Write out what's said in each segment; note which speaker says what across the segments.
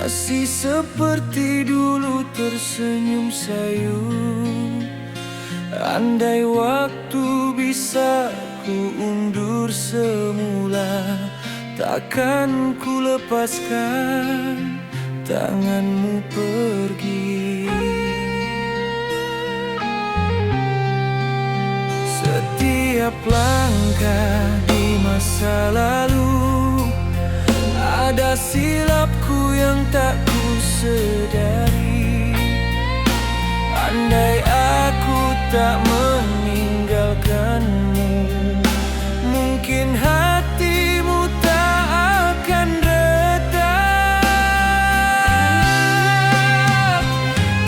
Speaker 1: masih seperti dulu tersenyum sayu. Andai waktu bisa ku undur semula, takkan ku lepaskan tanganmu pergi. Setiap langkah di masa lalu, ada silapku yang tak ku sedari. Andai aku tak meninggalkanmu, mungkin hatimu tak akan retak.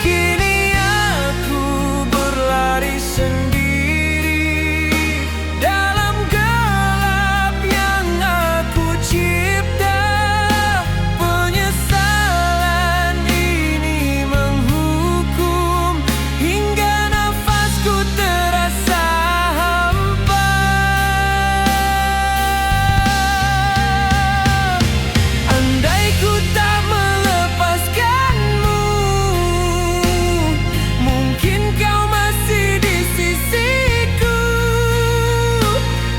Speaker 1: Kini aku berlari sendiri dalam gelap yang aku cipta. Penyesalan ini menghukum hingga nafasku terasa hampa. Andai ku tak melepaskanmu, mungkin kau masih di sisiku.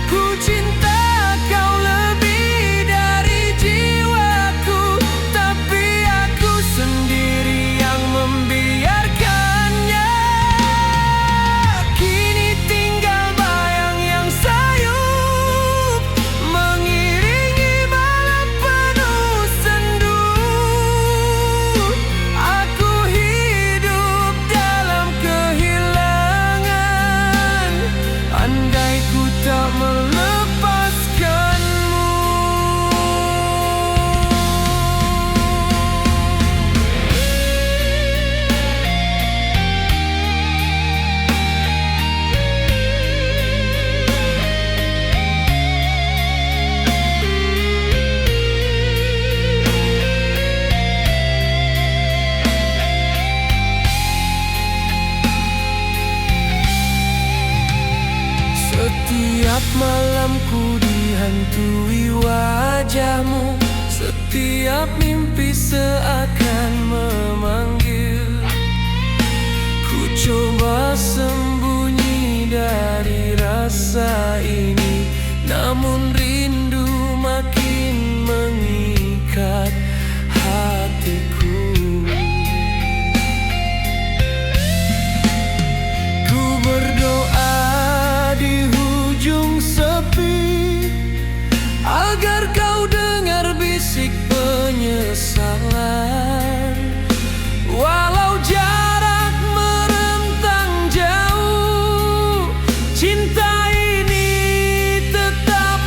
Speaker 1: Ku cinta kau lebih dari jiwaku, tapi aku sendiri yang membiarkannya. Kini tinggal bayang yang sayup, mengiringi malam penuh sendu. Aku hidup dalam kehilangan, andai ku tak melepaskanmu. Setiap malamku dihantui wajahmu, setiap mimpi seakan memanggil. Ku coba sembunyi dari rasa ini, namun rindu makin mengikat hatiku. Ku berdoa di hujung sepi, agar kau dengar bisik penyesalan. Walau jarak merentang jauh, cinta ini tetap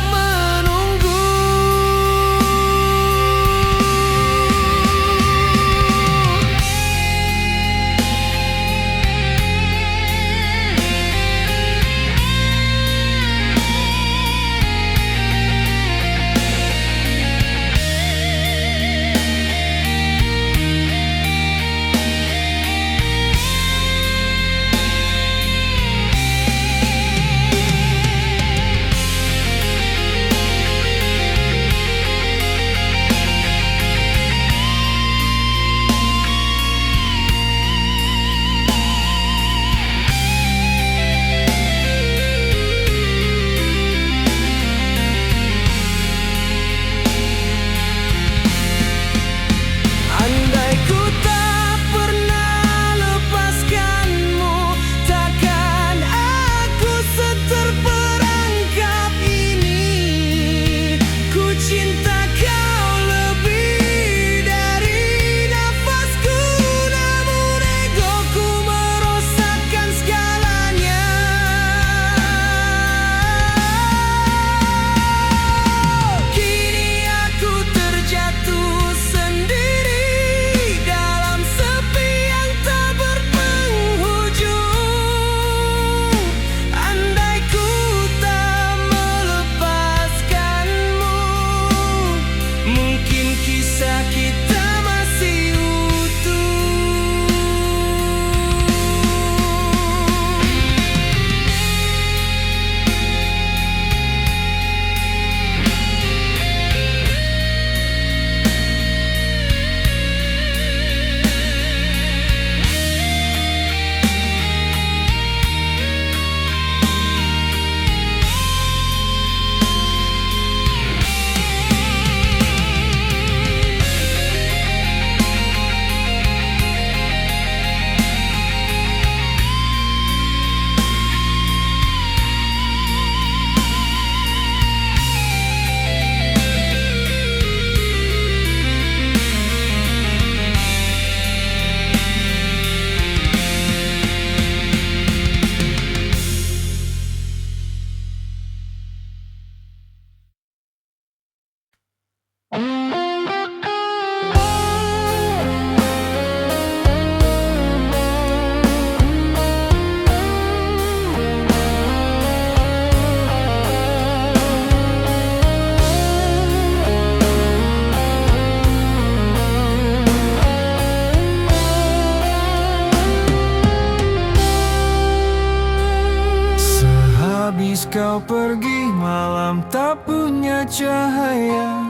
Speaker 1: pergi, malam tak punya cahaya,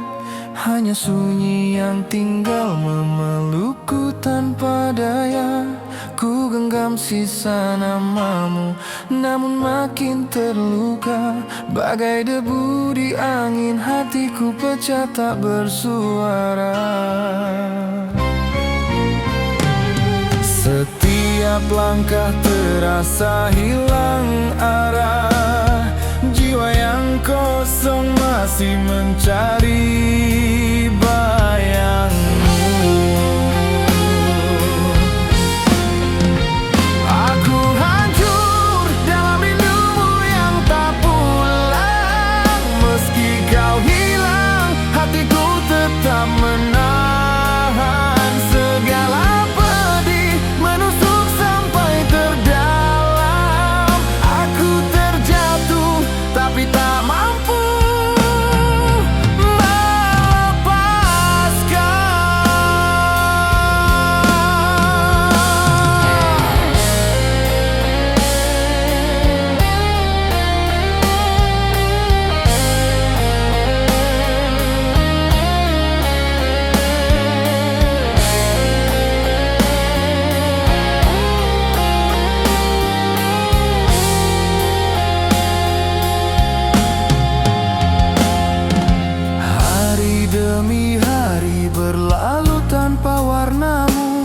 Speaker 1: hanya sunyi yang tinggal memelukku tanpa daya. Ku genggam sisa namamu, namun makin terluka. Bagai debu di angin, hatiku pecah tak bersuara. Setiap langkah terasa hilang arah. Jiwa yang kosong masih mencari bayangmu. Aku hancur dalam rindumu yang tak pulang. Meski kau hilang, hatiku tetap menahan segala pedih menusuk sampai terdalam. Aku terjatuh tapi tak mampu demi hari berlalu tanpa warnamu.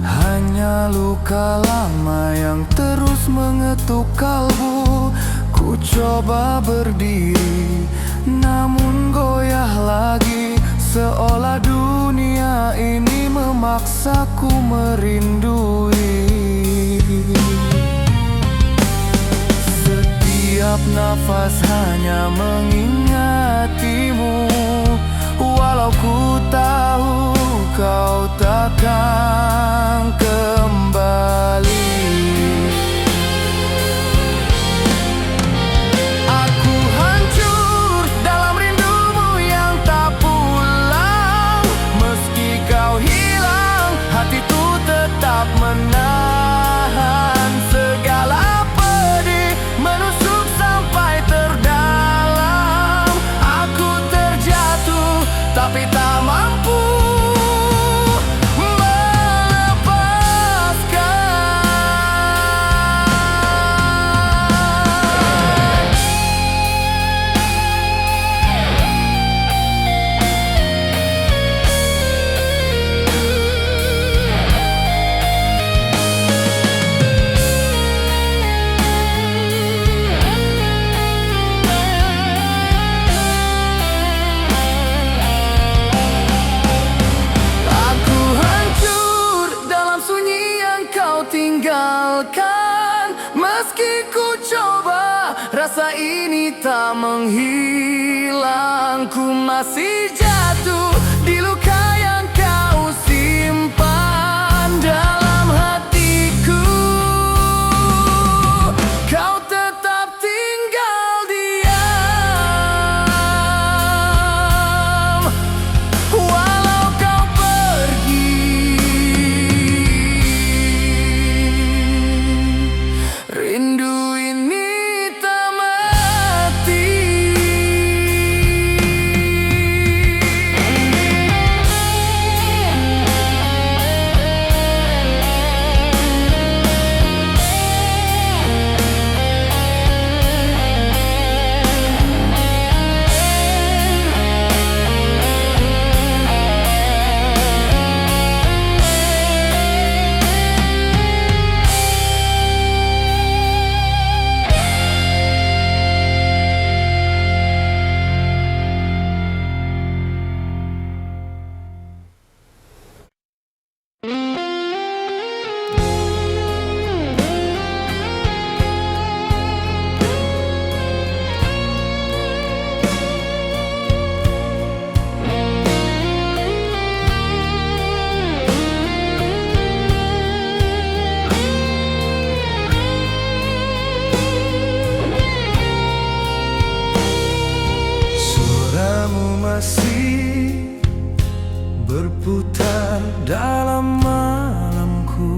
Speaker 1: Hanya luka lama yang terus mengetuk kalbu. Ku coba berdiri, namun goyah lagi. Seolah dunia ini memaksaku merindui. Setiap nafas hanya mengingatimu. Walau ku tahu kau takkan kembali. Aku hancur dalam rindumu yang tak pulang. Meski kau hilang, hatiku tetap menahan segala pedih menusuk sampai terdalam. Aku terjatuh tapi tak mampu tinggalkan. Meski ku coba, rasa ini tak menghilang. Ku masih jatuh di luka yang kau simpan dalam hatiku. Kau tetap tinggal diam, walau kau pergi. Rindu ini tak mati. berputar dalam malamku.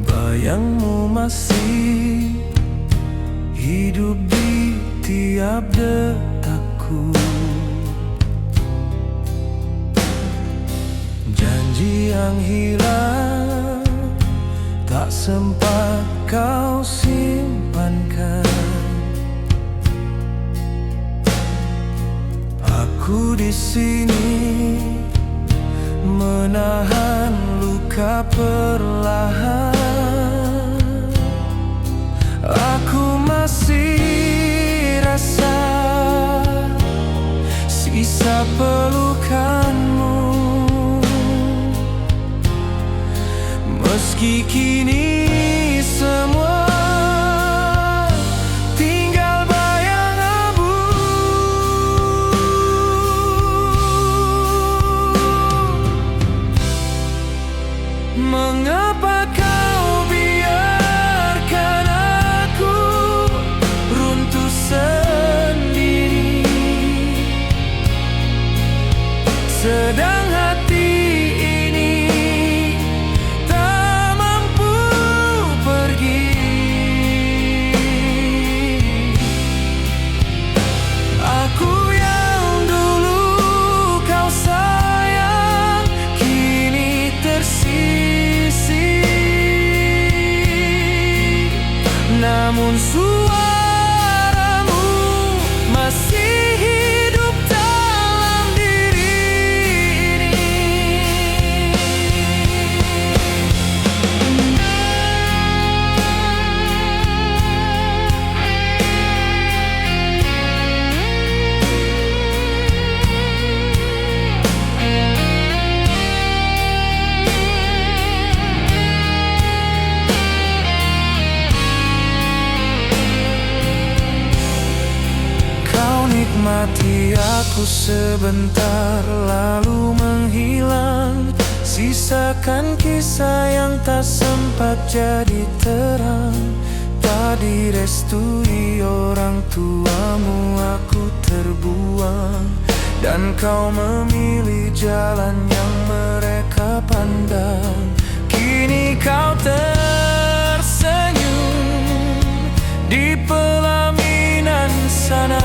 Speaker 1: Bayangmu masih hidup di tiap detakku. Janji yang hilang tak sempat kau simpankan. Aku di sini menahan luka perlahan. Aku masih rasa sisa pelukanmu, meski kini semua tinggal bayang abu. Mengapa kau biarkan aku runtuh sendiri, sedang hati ini tak mampu pergi. Aku yang dulu kau sayang kini tersisih, namun suaramu masih hidup dalam diri ini. Kau nikmati aku sebentar lalu menghilang, sisakan kisah yang tak sempat jadi terang. Tak direstui orang tuamu, aku terbuang, dan kau memilih jalan yang mereka pandang. Kini kau tersenyum di pelaminan sana,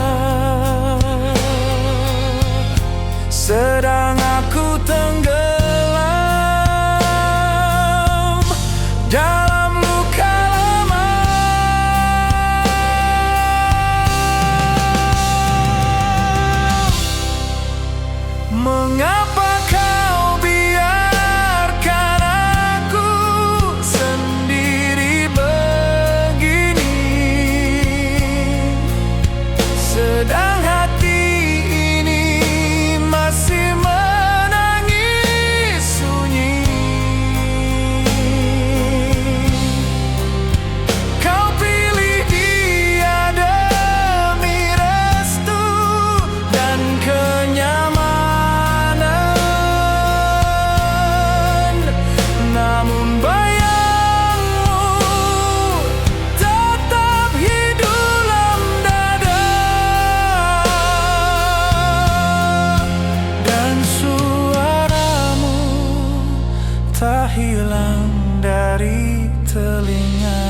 Speaker 1: sedang aku tenggelam dalam luka lama. Mengapa kau biarkan aku sendiri begini, sedang hati ini masih menangis sunyi. Kau pilih dia demi restu dan kenyamanan, namun bayangmu tetap hidup dalam dada, dan suaramu tak hilang dari telinga.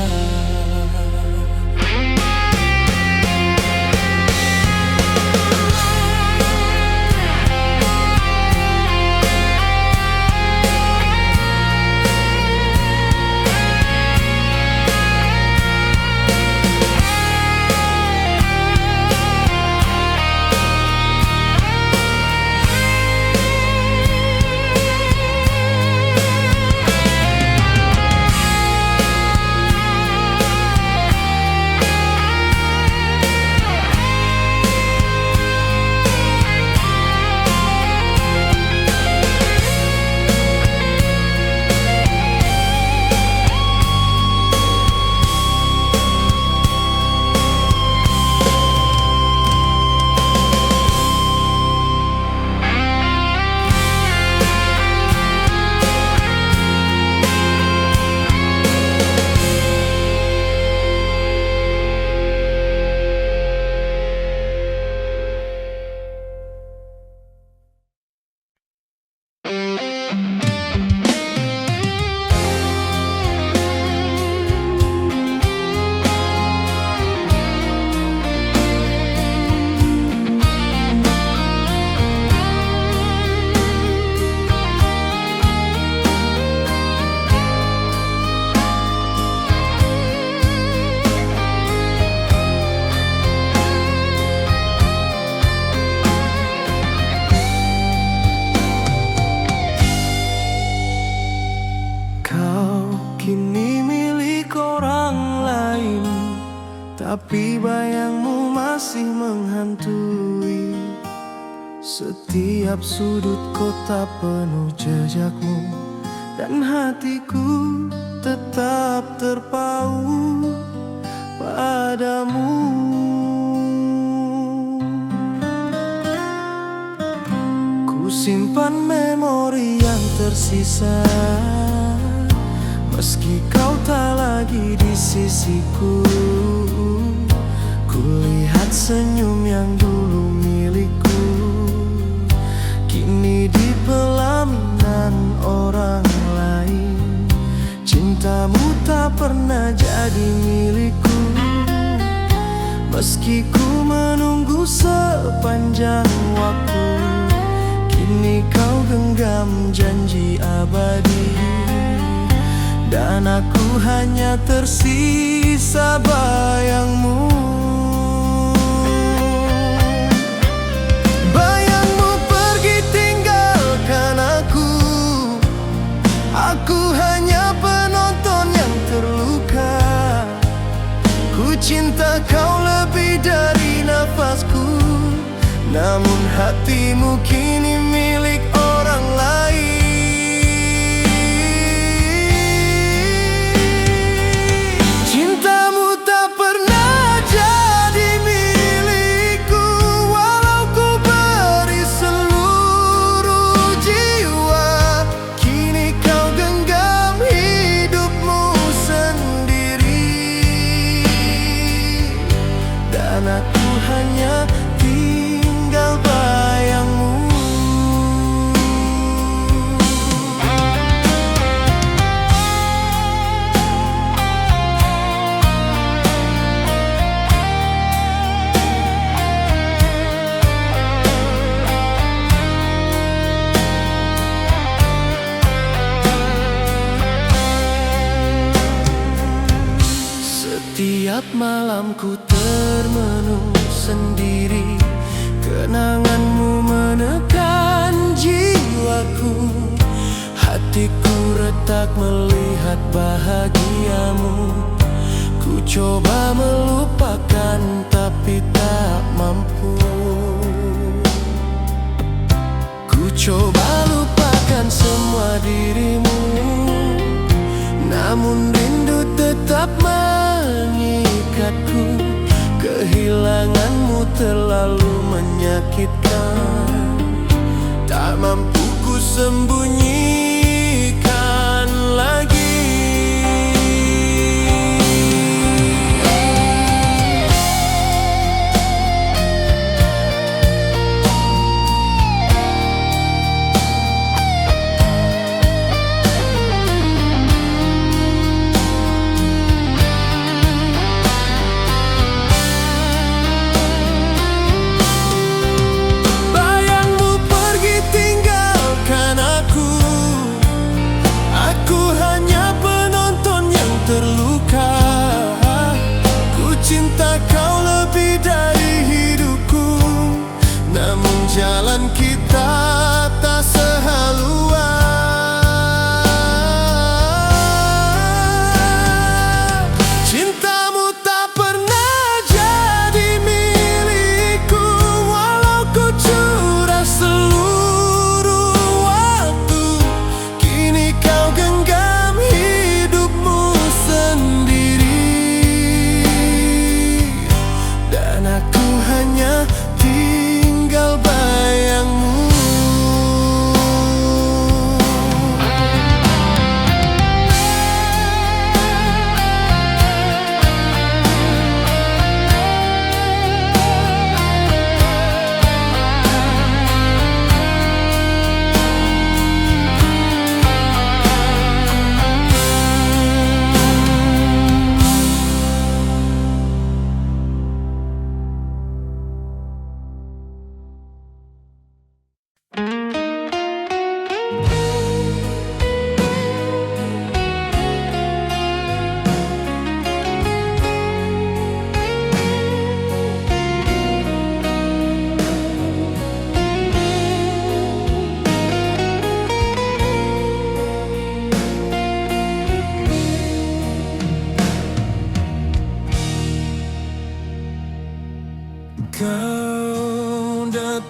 Speaker 1: tapi bayangmu masih menghantui setiap sudut kota penuh jejakmu. Dan hatiku tetap terpaut padamu. Ku simpan memori yang tersisa, meski kau tak lagi di sisiku. Kulihat senyum yang dulu milikku, kini di pelaminan orang lain. Cintamu tak pernah jadi milikku, meski ku menunggu sepanjang waktu. Kini kau genggam janji abadi, dan aku hanya tersisa bayangmu. Bayangmu pergi tinggalkan aku. Aku hanya penonton yang terluka. Ku cinta kau lebih dari nafasku, namun hatimu kini milik orang lain. Cintamu tak pernah jadi milikku, walau ku beri seluruh jiwa. Kini kau genggam hidupmu sendiri, dan aku hanya tinggal bayangmu. Setiap malamku termenung sendiri, kenanganmu menekan jiwaku. Hatiku retak melihat bahagiamu. Ku coba melupakan tapi tak mampu. Ku coba lupakan semua dirimu, namun rindu tetap mengikatku. Kehilanganmu terlalu menyakitkan, tak mampu ku sembunyikan lagi. Jalan kita tak sehaluan. Cintamu tak pernah jadi milikku, walau ku curah seluruh waktu. Kini kau genggam hidupmu sendiri, dan aku hanya tinggal bayangmu.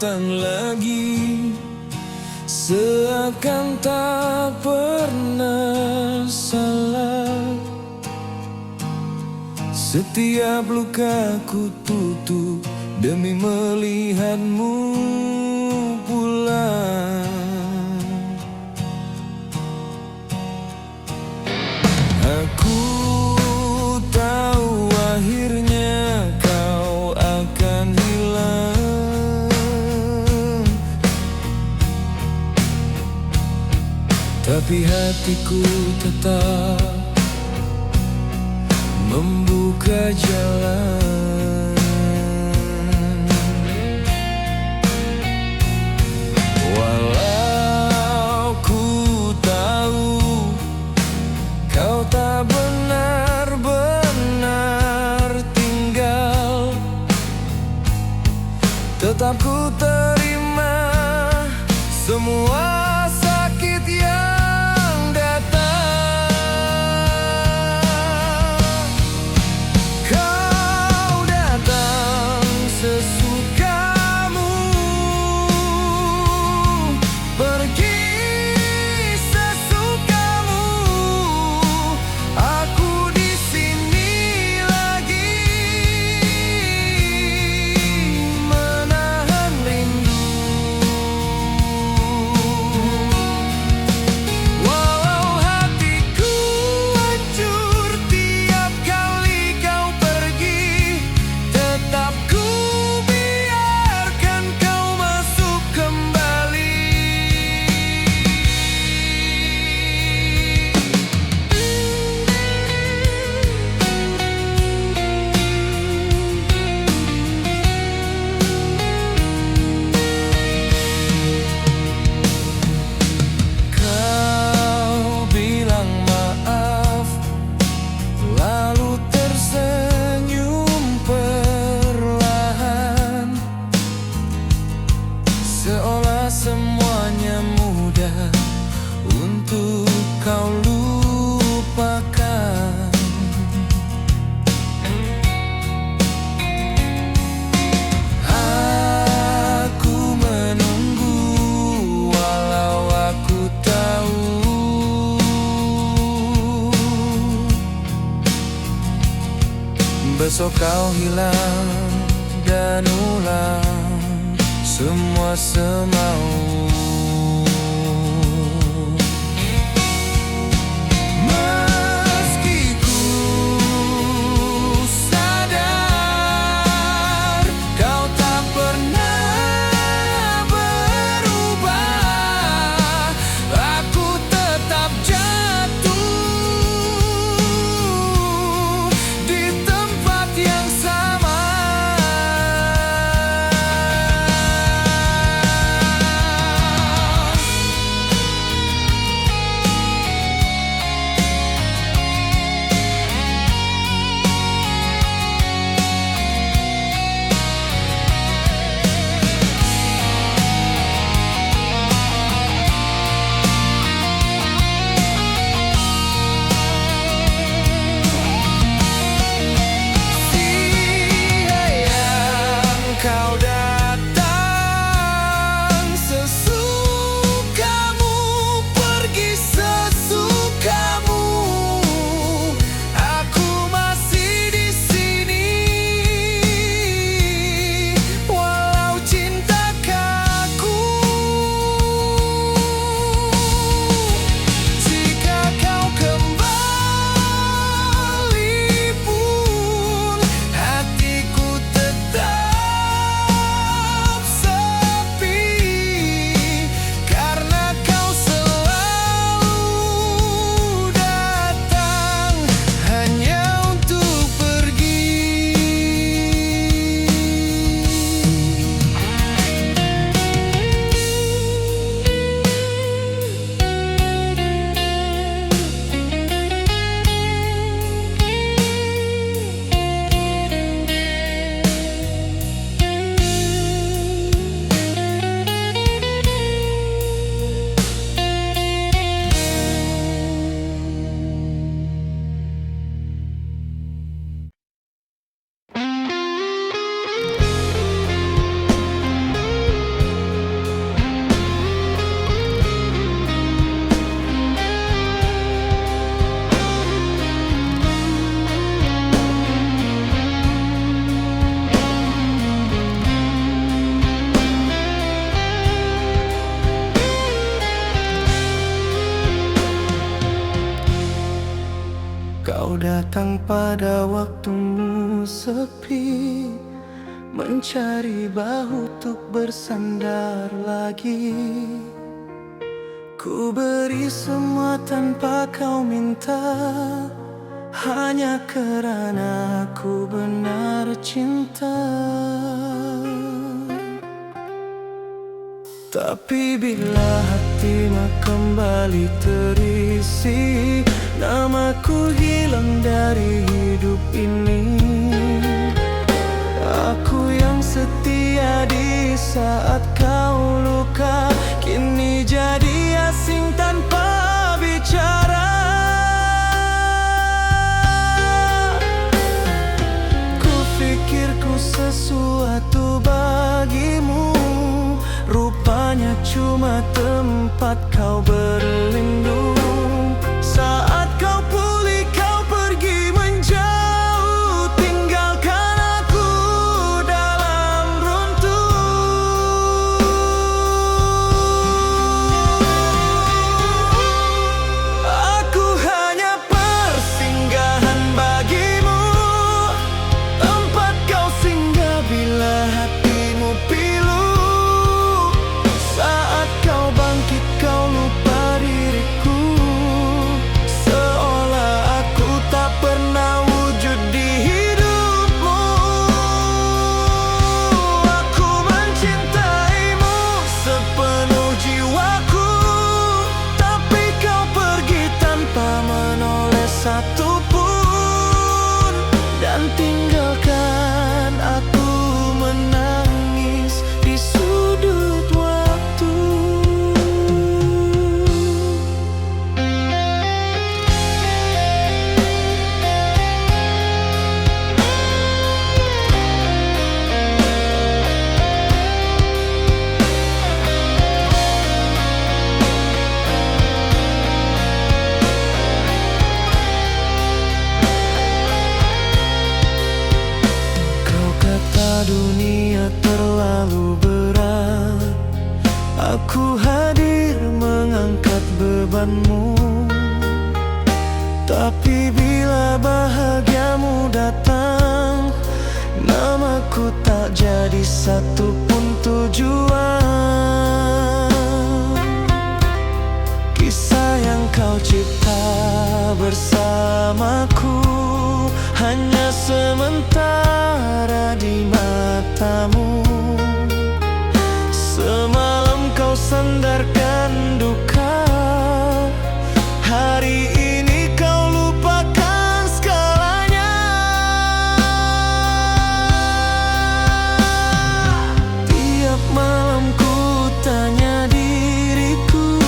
Speaker 1: datang lagi, seakan tak pernah salah. Setiap luka ku tutup demi melihatmu pulang. Aku tahu akhirnya kau akan hilang, tapi hatiku tetap membuka jalan. Walau ku tahu kau tak benar-benar tinggal, tetap ku terima semua sakit yang datang. Kau datang sesukamu, pergi sesukamu. Aku di sini lagi menahan rindu. Walau hatiku hancur tiap kali kau pergi, tetap ku biarkan kau masuk kembali. Kau bilang maaf, lalu tersenyum perlahan, seolah semuanya mudah untuk kau lupakan. Aku menunggu, walau aku tahu besok kau hilang dan ulang semua semau. Meski ku sadar kau tak pernah berubah, aku tetap jatuh di tempat yang sama. datang pada waktumu sepi, mencari bahu untuk bersandar lagi. Ku beri semua tanpa kau minta, hanya karena aku benar cinta. Tapi bila hatimu kembali terisi, namaku hilang dari hidup ini. Aku yang setia di saat kau luka, kini jadi asing tanpa bicara. Ku pikir ku sesuatu bagimu, rupanya cuma tempat kau berlindung. Saat kau pulih kau pergi menjauh, tinggalkan aku dalam runtuh. Aku hanya persinggahan bagimu, tempat kau singgah bila hatimu pilu. Kau lupa diriku, seolah aku tak pernah wujud di hidupmu. Aku mencintaimu sepenuh jiwaku, tapi kau pergi tanpa menoleh satupun, dan tinggalkan aku menangis di sudut waktu. Dunia terlalu berat, aku hadir mengangkat bebanmu. Tapi bila bahagiamu datang, namaku tak jadi satupun tujuan. Kisah yang kau cipta bersamaku hanya sementara di matamu. Semalam kau sandarkan duka, hari ini kau lupakan segalanya. Tiap malam ku tanya diriku,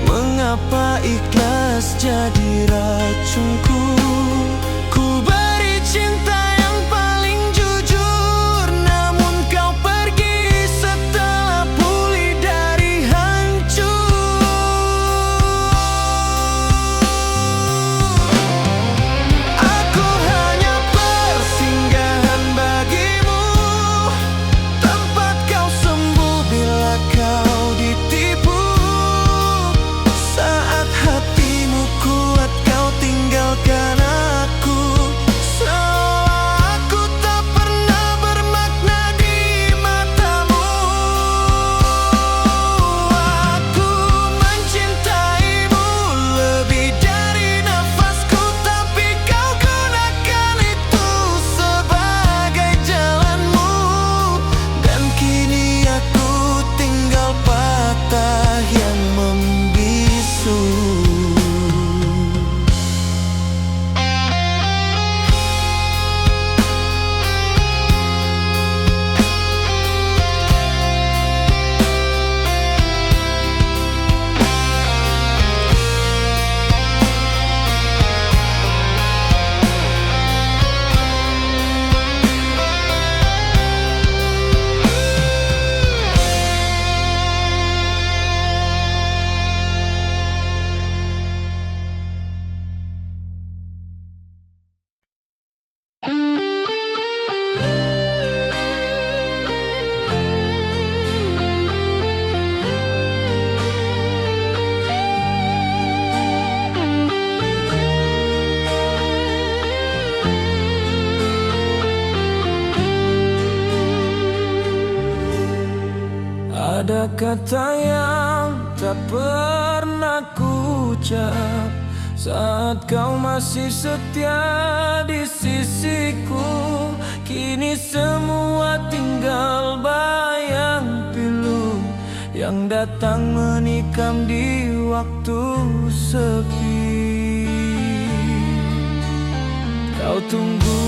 Speaker 1: mengapa ikhlas jadi racunku. Ku beri cinta yang paling jujur, namun kau pergi setelah pulih dari hancur. Aku hanya persinggahan bagimu, tempat kau sembuh bila kau ditipu. Saat hatimu kuat kau tinggalkan
Speaker 2: Ada kata yang tak pernah ku ucap saat kau masih setia di sisiku. Kini semua tinggal bayang pilu yang datang menikam di waktu sepi. Kau tunggu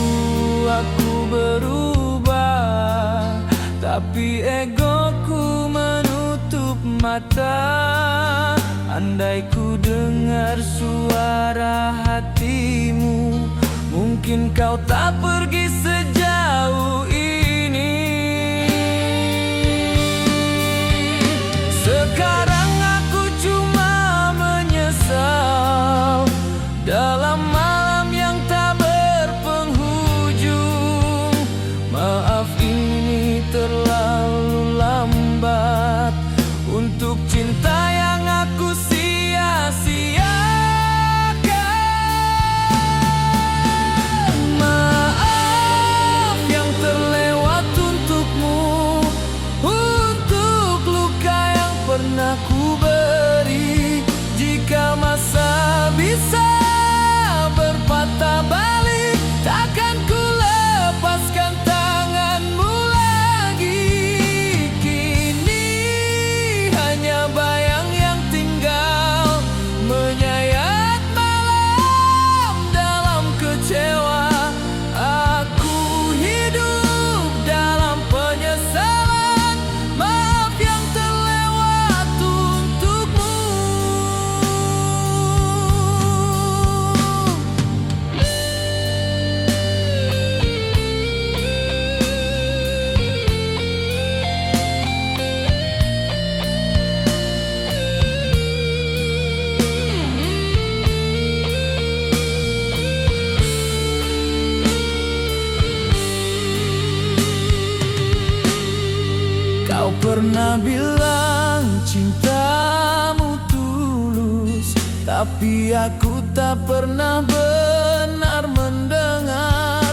Speaker 2: aku berubah, tapi egoku menutup mata. Andai ku dengar suara hatimu, mungkin kau tak pergi sejauh ini. Sekarang aku cuma menyesal dalam malam yang tak berpenghujung. Maaf ini terlalu lambat untuk cinta yang aku sia-siakan. Maaf yang terlewat untukmu, untuk luka yang pernah ku beri. Jika masa bisa berpatah balik, takkan ku lepaskan tanganmu lagi. Kini hanya bayang yang tinggal menyayat malam dalam kecewa. Aku hidup dalam penyesalan. Maaf yang terlewat untukmu. Kau pernah bilang cintamu tulus, tapi aku tak pernah benar mendengar.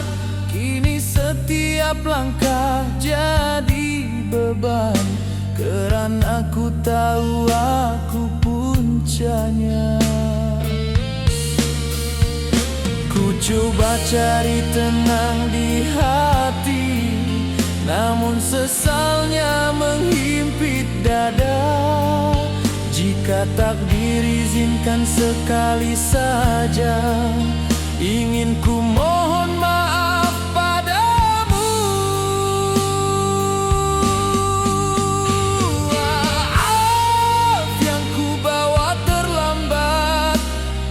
Speaker 2: Kini setiap langkah jadi beban, kerana aku tahu aku puncanya. Ku coba cari tenang di hati, namun sesalnya menghimpit dada. Jika takdir izinkan sekali saja, ingin ku mohon maaf padamu. Maaf yang ku bawa terlambat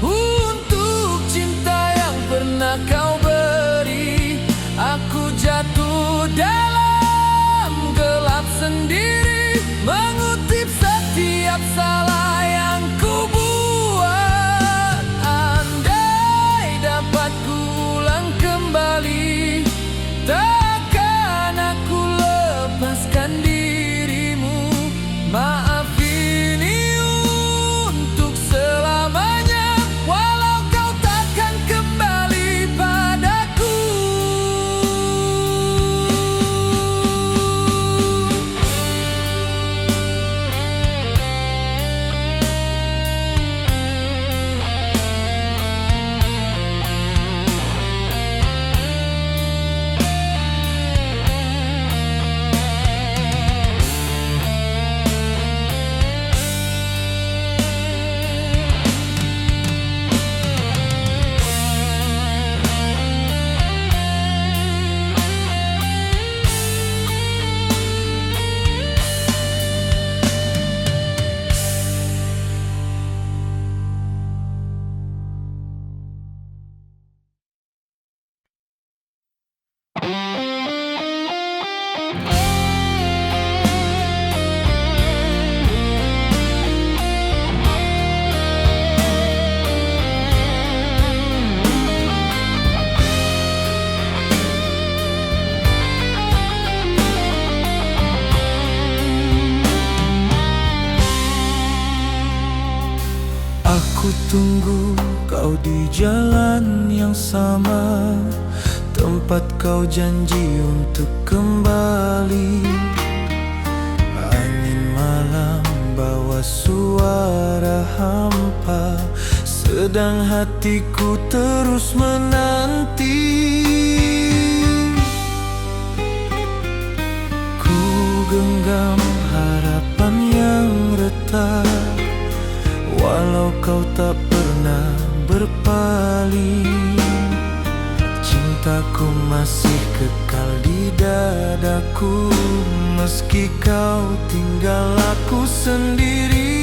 Speaker 2: untuk cinta yang pernah kau beri. Aku jatuh dalam gelap sendiri, mengutip setiap salah yang ku buat. Andai dapat ku ulang kembali, takkan aku lepaskan dirimu. Maaf ini untuk selamanya, walau kau takkan kembali padaku. Aku tunggu kau di jalan yang sama, tempat kau janji untuk kembali. Angin suara hampa, sedang hatiku terus menanti. Ku genggam harapan yang retak, walau kau tak pernah berpaling. Cintaku masih kekal di dadaku, meski kau tinggal aku sendiri.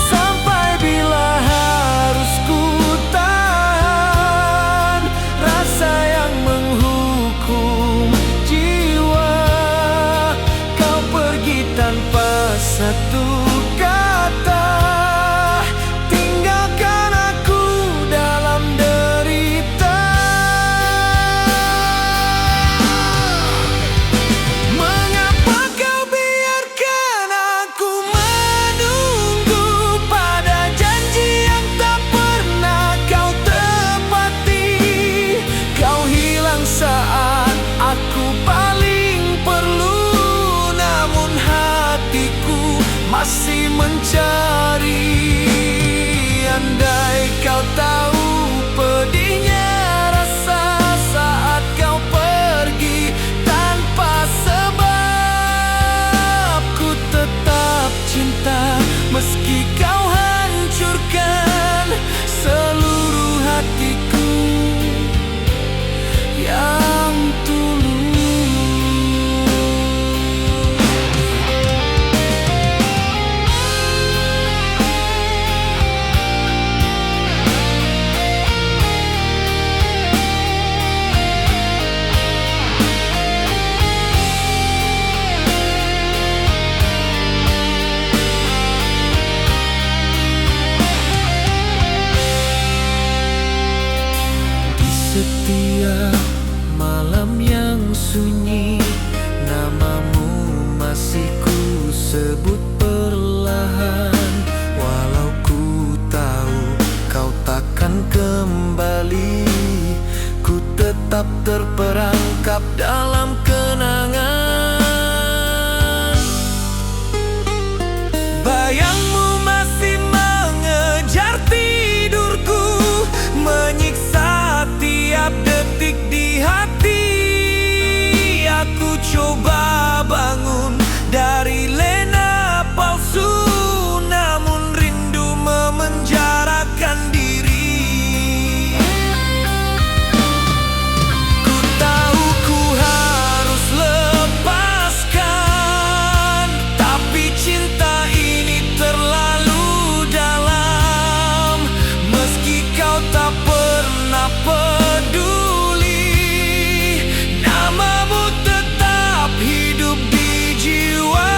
Speaker 2: Sampai bila harus ku tahan rasa yang menghukum jiwa? Kau pergi tanpa satu kata, tinggalkan aku dalam derita. Mengapa kau biarkan aku menunggu pada janji yang tak pernah kau tepati? Kau hilang saat aku paling perlu, namun hatiku masih mencari. Andai kau tahu pedihnya rasa saat kau pergi tanpa sebab, ku tetap cinta meski kau hancurkan seluruh hatiku yang tulus. Setiap malam yang sunyi, namamu masih ku sebut perlahan. Walau ku tahu kau takkan kembali, ku tetap terperangkap dalam kenangan. Bayangmu masih mengejar tidurku, menyiksa tiap detik di hati. Aku coba bangun dari lena palsu, namun rindu memenjarakan diri. Ku tahu ku harus lepaskan, tapi cinta ini terlalu dalam. Meski kau tak pernah peduli, namamu tetap hidup di jiwa.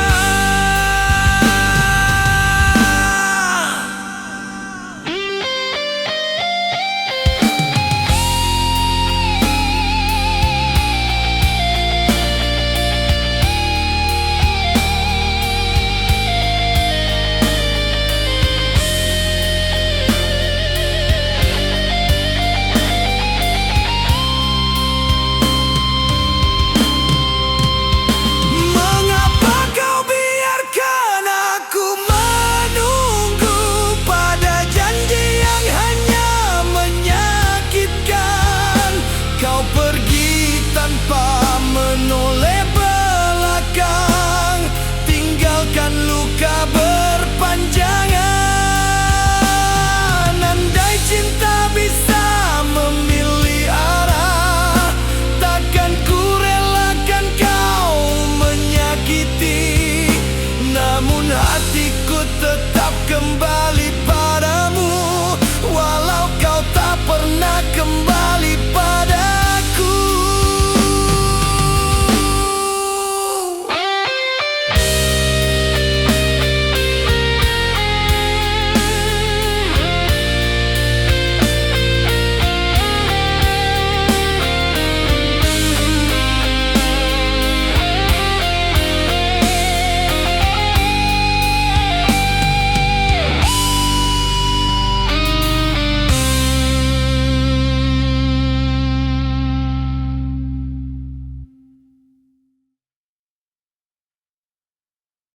Speaker 2: Mengapa kau biarkan aku menunggu pada janji yang hanya menyakitkan? Kau pergi tanpa menoleh belakang, tinggalkan luka berpanjangan. Andai cinta bisa memilih arah, takkan ku relakan kau menyakiti, namun hatiku tetap kembali.